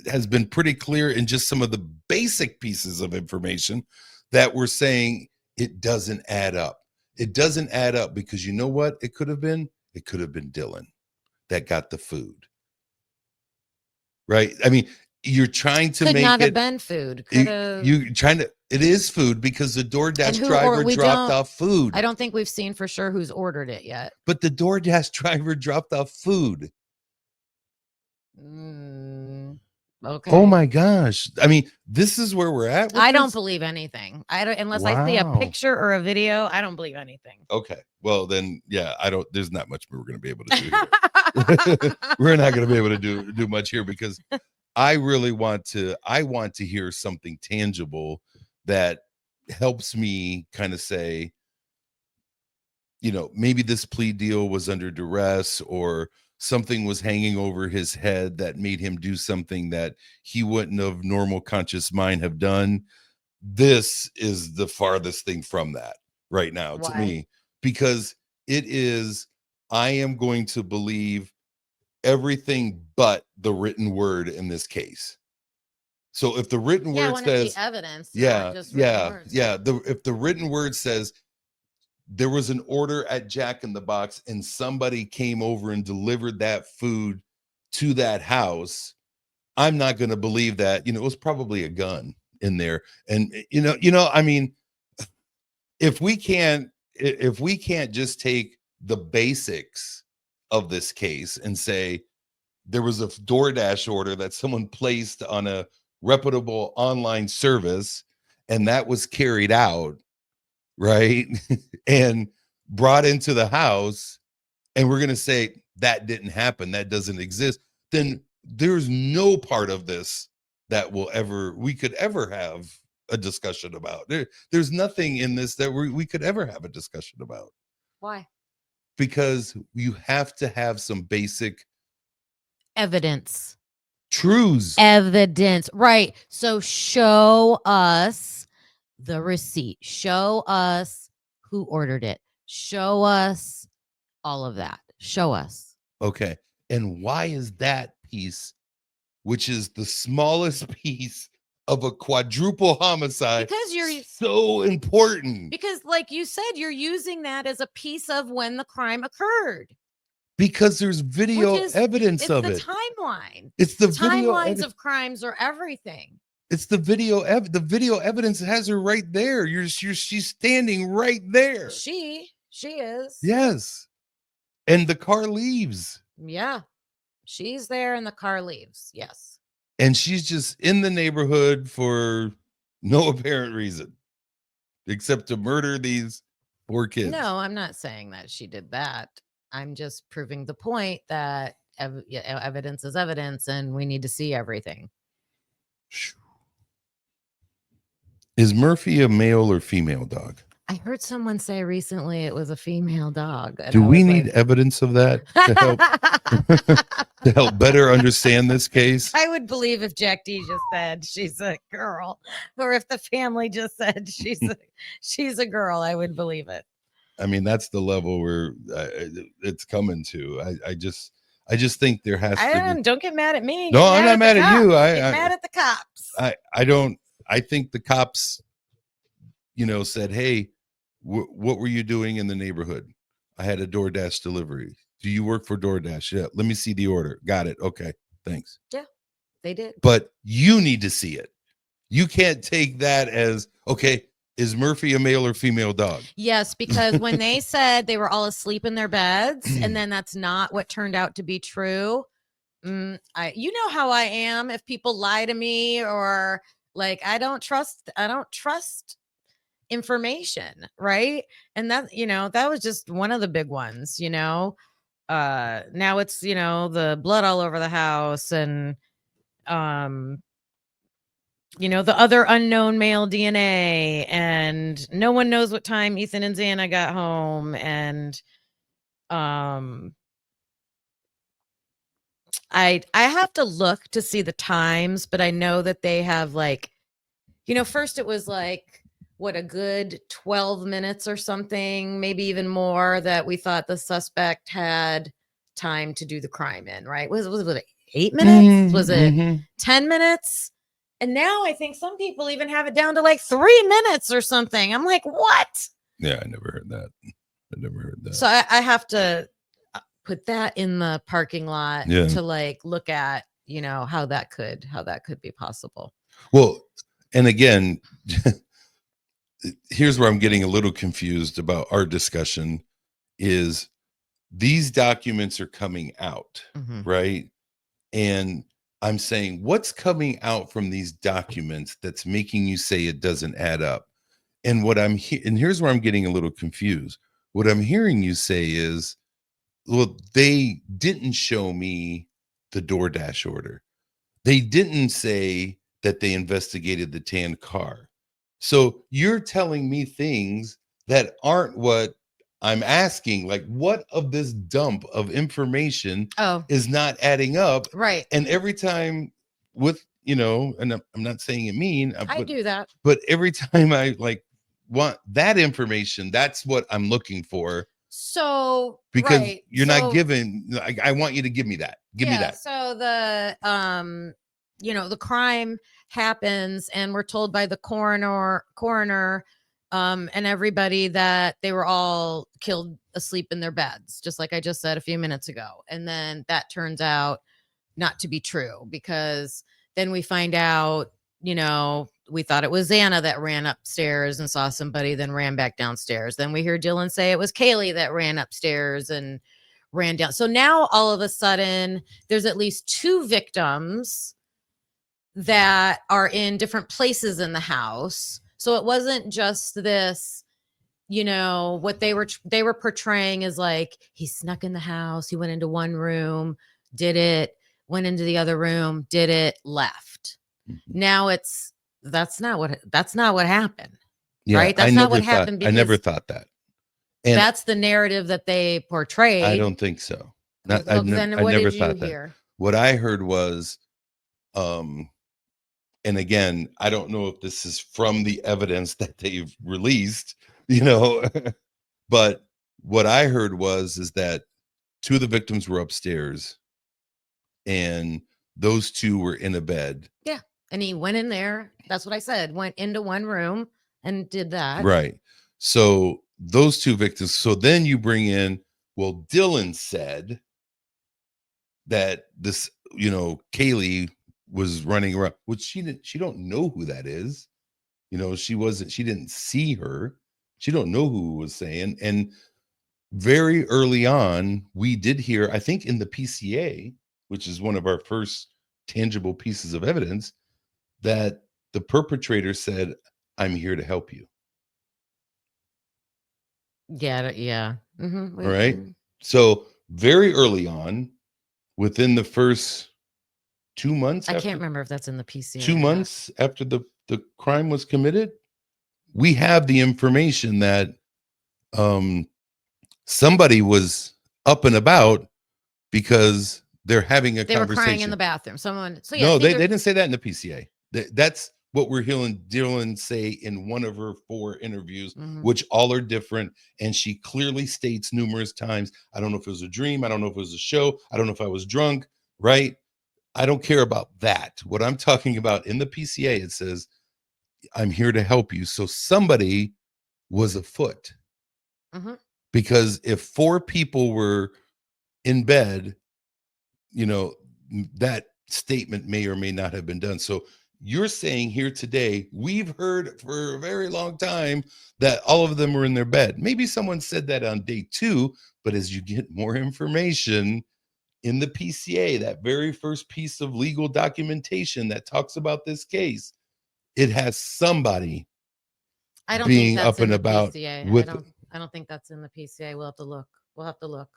has been pretty clear in just some of the basic pieces of information that we're saying it doesn't add up. It doesn't add up because you know what it could have been? It could have been Dylan that got the food. Right? I mean, you're trying to Could make not it have been food. Could have. you trying to it is food because the DoorDash driver dropped off food. I don't think we've seen for sure who's ordered it yet. But the DoorDash driver dropped off food. Okay. Oh my gosh. I mean, this is where we're at. I don't believe anything. I don't unless I see a picture or a video. I don't believe anything. Okay. Well, then, yeah, I don't. There's not much we're going to be able to do. Here. We're not going to be able to do much here because I really want to. I want to hear something tangible that helps me kind of say, you know, maybe this plea deal was under duress or something was hanging over his head that made him do something that he wouldn't have normal conscious mind have done. This is the farthest thing from that right now to me because it is I am going to believe everything but the written word in this case. So if the written word says the evidence, if the written word says there was an order at Jack in the Box and somebody came over and delivered that food to that house, I'm not going to believe that. You know, it was probably a gun in there. And I mean, if we can't just take the basics of this case and say there was a DoorDash order that someone placed on a reputable online service and that was carried out, right? And brought into the house, and we're going to say that didn't happen, that doesn't exist, then there's no part of this that we could ever have a discussion about. There's nothing in this that we could ever have a discussion about. Why? Because you have to have some basic evidence. Truths. Evidence. Right. So show us the receipt. Show us who ordered it. Show us all of that. Show us. Okay. And why is that piece, which is the smallest piece of a quadruple homicide, because you're so important? Because, like you said, you're using that as a piece of when the crime occurred. Because there's video evidence of it. It's the timeline. It's the timelines of crimes are everything. It's the video. The video evidence has her right there. She's standing right there. She is. Yes. And the car leaves. Yeah. She's there and the car leaves. Yes. And she's just in the neighborhood for no apparent reason except to murder these poor kids. No, I'm not saying that she did that. I'm just proving the point that evidence is evidence and we need to see everything. Is Murphy a male or female dog? I heard someone say recently it was a female dog, and Do I we was need like, evidence of that to help to help better understand this case? I would believe if Jack D just said she's a girl, or if the family just said she's a girl. I would believe it. I mean, that's the level where it's coming to. I just think there has to be. Don't get mad at me. No, Get I'm mad not at the mad at you. cops. Get mad at the cops. I don't. I think the cops, said, "Hey, what were you doing in the neighborhood? I had a DoorDash delivery. Do you work for DoorDash? Yeah. Let me see the order. Got it. Okay. Thanks." Yeah, they did. But you need to see it. You can't take that as, okay, is Murphy a male or female dog? Yes, because when they said they were all asleep in their beds, and then that's not what turned out to be true. You know how I am. If people lie to me, or like, I don't trust information, right? And that was just one of the big ones. Now it's the blood all over the house, and um the other unknown male DNA, and no one knows what time Ethan and Xana got home, and um I have to look to see the times, but I know that they have, like, first it was like, what, a good 12 minutes or something, maybe even more, that we thought the suspect had time to do the crime in, right? Was it 8 minutes? Was it 10 minutes? And now I think some people even have it down to like 3 minutes or something. I'm like, what? Yeah, I never heard that. So I have to put that in the parking lot to like look at, how that could be possible. Well, and again, here's where I'm getting a little confused about our discussion is these documents are coming out, right? And I'm saying, what's coming out from these documents that's making you say it doesn't add up? And and here's where I'm getting a little confused. What I'm hearing you say is, well, they didn't show me the DoorDash order. They didn't say that they investigated the tan car. So you're telling me things that aren't what I'm asking. Like, what of this dump of information is not adding up? Right. And every time and I'm not saying it mean, I do that. But every time I want that information, that's what I'm looking for. So, because right. You're not giving, I want you to give me that. Give me that. So the crime happens, and we're told by the coroner, and everybody, that they were all killed asleep in their beds, just like I just said a few minutes ago. And then that turns out not to be true, because then we find out, we thought it was Xana that ran upstairs and saw somebody, then ran back downstairs. Then we hear Dylan say it was Kaylee that ran upstairs and ran down. So now all of a sudden there's at least 2 victims that are in different places in the house. So it wasn't just this, what they were portraying is like, he snuck in the house, he went into one room, did it, went into the other room, did it, left. Now that's not what happened. Yeah, right? That's not what happened. I never thought that. And that's the narrative that they portrayed. I don't think so. I never thought that. What I heard was, and again, I don't know if this is from the evidence that they've released, but what I heard is that 2 of the victims were upstairs, and those 2 were in a bed. Yeah. And he went in there. That's what I said. Went into one room and did that. Right. So those 2 victims. So then you bring in, well, Dylan said that this, Kaylee was running around, which she don't know who that is. She didn't see her. She don't know who was saying. And very early on, we did hear, I think in the PCA, which is one of our first tangible pieces of evidence, that the perpetrator said, "I'm here to help you." Yeah. Yeah. All right. So very early on, within the first 2 months, I can't remember if that's in the PCA. 2 months after the crime was committed, we have the information that um, somebody was up and about because they're having a They were crying in the conversation. bathroom. Someone, so yeah, No, things they are. didn't say that in the PCA. That's what we're hearing Dylan say in one of her 4 interviews, Mhm. which all are different. And she clearly states numerous times, I don't know if it was a dream. I don't know if it was a show. I don't know if I was drunk, right? I don't care about that. What I'm talking about in the PCA, it says, I'm here to help you. So somebody was afoot, Mhm. because if 4 people were in bed, you know, that statement may or may not have been done. So you're saying here today, we've heard for a very long time that all of them were in their bed. Maybe someone said that on day 2, but as you get more information in the PCA, that very first piece of legal documentation that talks about this case, it has somebody I don't think being that's up in and the about PCA. I with. don't. I don't think that's in the PCA. We'll have to look. We'll have to look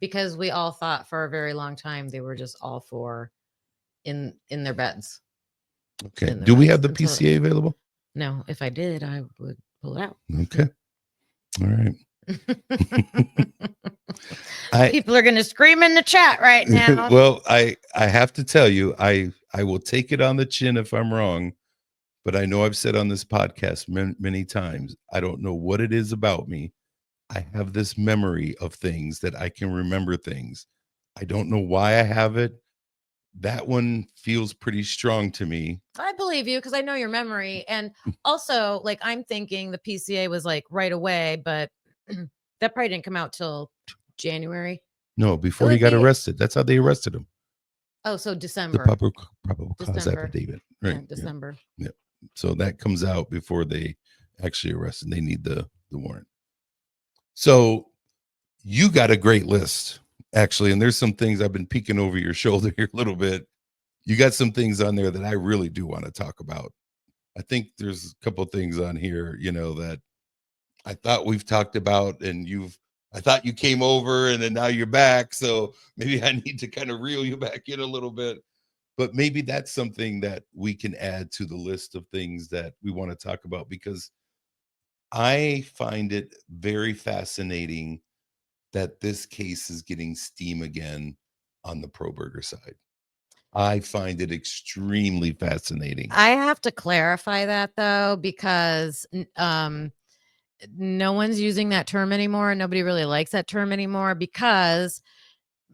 because we all thought for a very long time they were just all 4 in their beds. Okay. In their Do we beds have the until PCA available? no. If I did, I would pull it out. Okay. All right. I People are going to scream in the chat right now. well, I have to tell you, I will take it on the chin if I'm wrong, but I know I've said on this podcast many times, I don't know what it is about me. I have this memory of things that I can remember things. I don't know why I have it. That one feels pretty strong to me. I believe you because I know your memory. And also, like, I'm thinking the PCA was like right away, but that probably didn't come out till January. No, It before he would got be, arrested. That's how they arrested him. oh, so The December. probable cause December. affidavit. Yeah, Right. Yeah. December. Yeah. So that comes out before they actually arrest, and they need the warrant. So you got a great list, actually, and there's some things I've been peeking over your shoulder here a little bit. You got some things on there that I really do want to talk about. I think there's a couple things on here, that I thought we've talked about, and I thought you came over and then now you're back. So maybe I need to kind of reel you back in a little bit. But maybe that's something that we can add to the list of things that we want to talk about, because I find it very fascinating that this case is getting steam again on the pro burger side. I find it extremely fascinating. I have to clarify that though, because no one's using that term anymore. Nobody really likes that term anymore because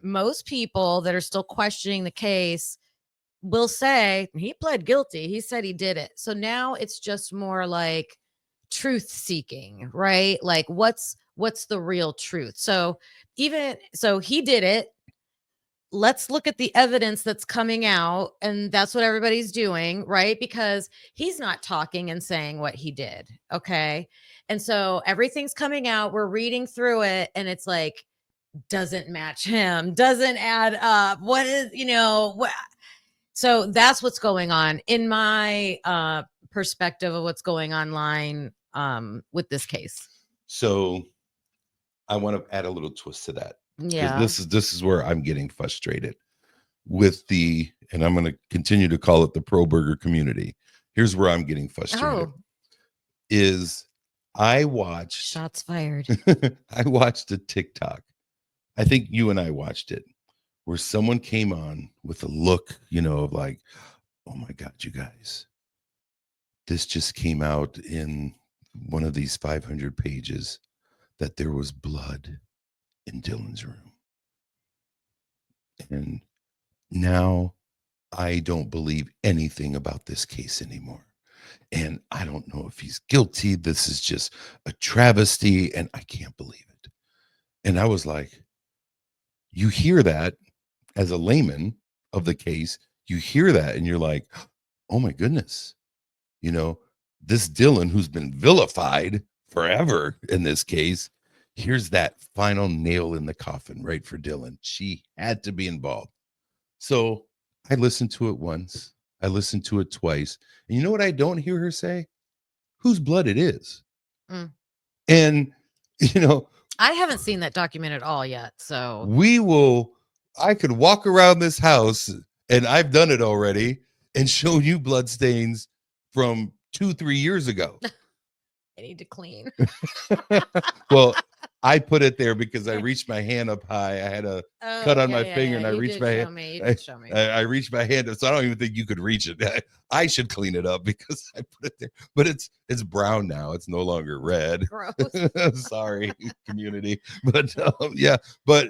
most people that are still questioning the case will say he pled guilty. He said he did it. So now it's just more like truth seeking, right? Like what's the real truth? So even so he did it. Let's look at the evidence that's coming out, and that's what everybody's doing, right? Because he's not talking and saying what he did, okay? And so everything's coming out, we're reading through it, and it's like doesn't match him, doesn't add up. What is, what? So that's what's going on in my perspective of what's going online with this case. So I want to add a little twist to that, because Yeah. this is where I'm getting frustrated with and I'm going to continue to call it the pro burger community. Here's where I'm getting frustrated. Oh, Is I watched shots fired. I watched a TikTok. I think you and I watched it, where someone came on with a look, of like, oh my God, you guys, this just came out in one of these 500 pages that there was blood in Dylan's room. And now I don't believe anything about this case anymore. And I don't know if he's guilty. This is just a travesty, and I can't believe it. And I was like, you hear that as a layman of the case, you hear that and you're like, oh my goodness, you know, this Dylan, who's been vilified forever in this case, here's that final nail in the coffin, right? For Dylan. She had to be involved. So I listened to it once, I listened to it twice. And you know what I don't hear her say? Whose blood it is. Mm. And, you know, I haven't seen that document at all yet. So I could walk around this house, and I've done it already, and show you blood stains from 2-3 years ago. I need to clean. Well, I put it there because I reached my hand up high. I had a cut Oh, on yeah, my yeah, finger yeah. and I You reached did my hand. show me. You I, did show me. I reached my hand up, so I don't even think you could reach it. I should clean it up because I put it there, but it's brown now. It's no longer red. Gross. Sorry, community, but yeah, but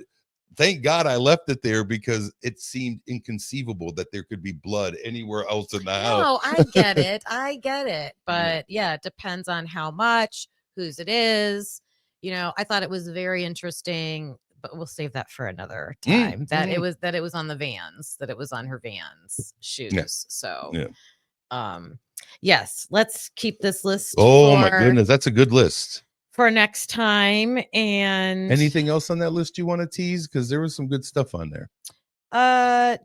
thank God I left it there because it seemed inconceivable that there could be blood anywhere else in the house. No, I get it. I get it. Yeah. But yeah, it depends on how much, whose it is. I thought it was very interesting, but we'll save that for another time. Mm. That it was on the Vans, that it was on her Vans Yeah, shoes. So, yeah. um yes, let's keep this list Oh my goodness, that's a good list. for next time. And Anything else on that list you want to tease? Because there was some good stuff on there.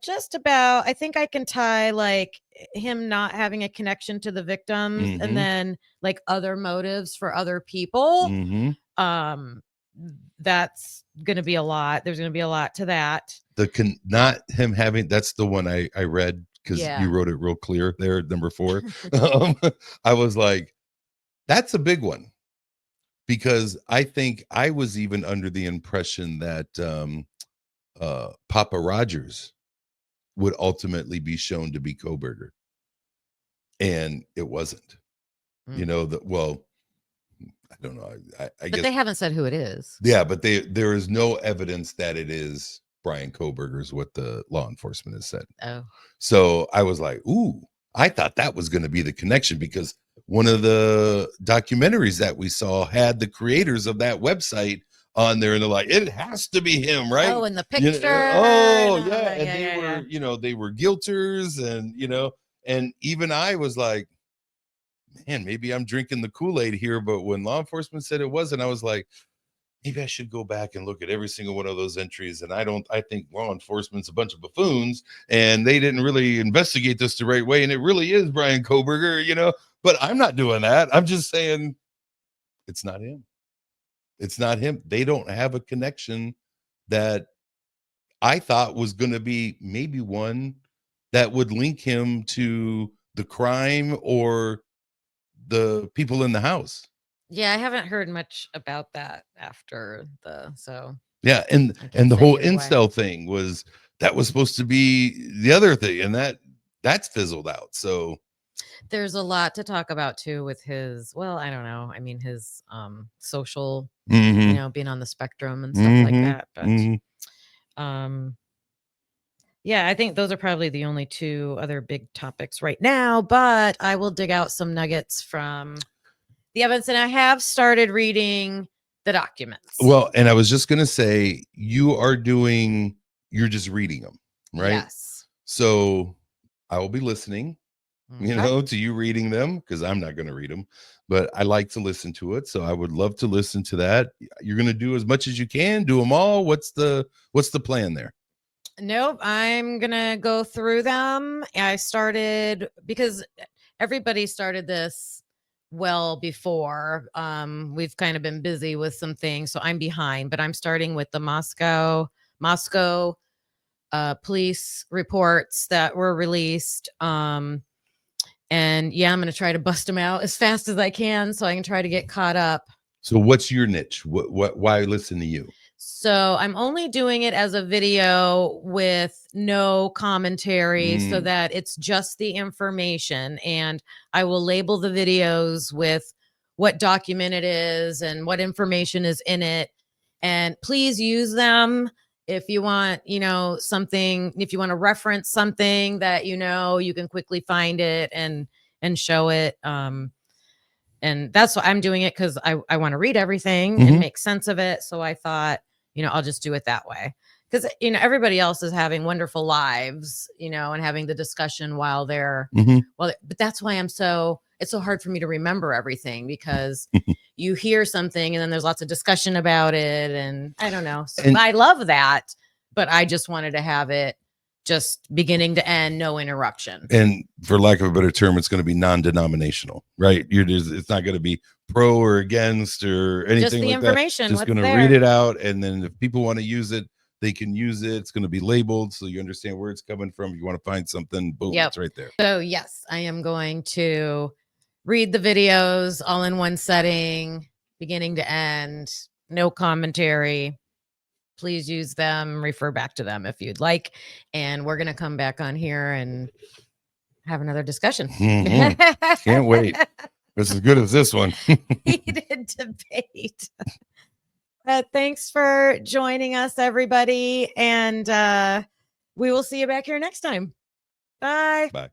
just about, I think I can tie like him not having a connection to the victims, and Mm-hmm. then like other motives for other people. Mm-hmm. Um that's gonna be a lot. There's gonna be a lot to that. Not him having, that's the one I read because you Yeah. wrote it real clear there, number 4. um, I was like, that's a big one because I think I was even under the impression that Papa Rogers would ultimately be shown to be Koberger, and it wasn't. Mm. Well, I don't know. I But guess they haven't said who it is. yeah, but there is no evidence that it is Brian Koberger is what the law enforcement has said. Oh. So I was like, ooh, I thought that was going to be the connection because one of the documentaries that we saw had the creators of that website on there, and they're like, it has to be him, right? Oh, and the picture. Oh And all yeah, that. and Yeah, they yeah, were, yeah. they were guilters, and even I was like, man, maybe I'm drinking the Kool-Aid here. But when law enforcement said it wasn't, I was like, maybe I should go back and look at every single one of those entries. And I think law enforcement's a bunch of buffoons and they didn't really investigate this the right way. And it really is Brian Koberger, but I'm not doing that. I'm just saying it's not him. It's not him. They don't have a connection that I thought was going to be maybe one that would link him to the crime or the people in the house. Yeah, I haven't heard much about that so Yeah, and I can't the say whole either way. incel thing was supposed to be the other thing, and that's fizzled out. So There's a lot to talk about too with his, well, I don't know. I mean, his social, mm-hmm, being on the spectrum and stuff like mm-hmm, that. But mm-hmm. um yeah, I think those are probably the only two other big topics right now, but I will dig out some nuggets from the evidence, and I have started reading the documents. Well, and I was just gonna say you're just reading them, right? Yes. So I will be listening, Okay. to you reading them because I'm not gonna read them, but I like to listen to it. So I would love to listen to that. You're gonna do as much as you can, do them all. What's the plan there? Nope, I'm gonna go through them. I started because everybody started this well before. We've kind of been busy with some things, so I'm behind. But I'm starting with the Moscow police reports that were released. And yeah, I'm gonna try to bust them out as fast as I can so I can try to get caught up. So what's your niche? Why listen to you? So I'm only doing it as a video with no commentary so that it's just the information. And I will label the videos with what document it is and what information is in it. And please use them if you want, something, if you want to reference something that you can quickly find it and show it. And that's why I'm doing it, because I want to read everything and make sense of it. So I thought, I'll just do it that way. Because, everybody else is having wonderful lives, and having the discussion while but that's why it's so hard for me to remember everything, because you hear something and then there's lots of discussion about it. And I don't know. So I love that, but I just wanted to have it just beginning to end, no interruption. And for lack of a better term, it's going to be non-denominational, right? It's not going to be pro or against or anything Just the like information, that. Just going to read it out, and then if people want to use it, they can use it. It's going to be labeled so you understand where it's coming from. If you want to find something, boom, it's right there. So yes, I am going to read the videos all in one setting, beginning to end, no commentary. Please use them, refer back to them if you'd like. And we're going to come back on here and have another discussion. Can't wait. It's as good as this one. Heated debate. Thanks for joining us, everybody. And we will see you back here next time. Bye. Bye.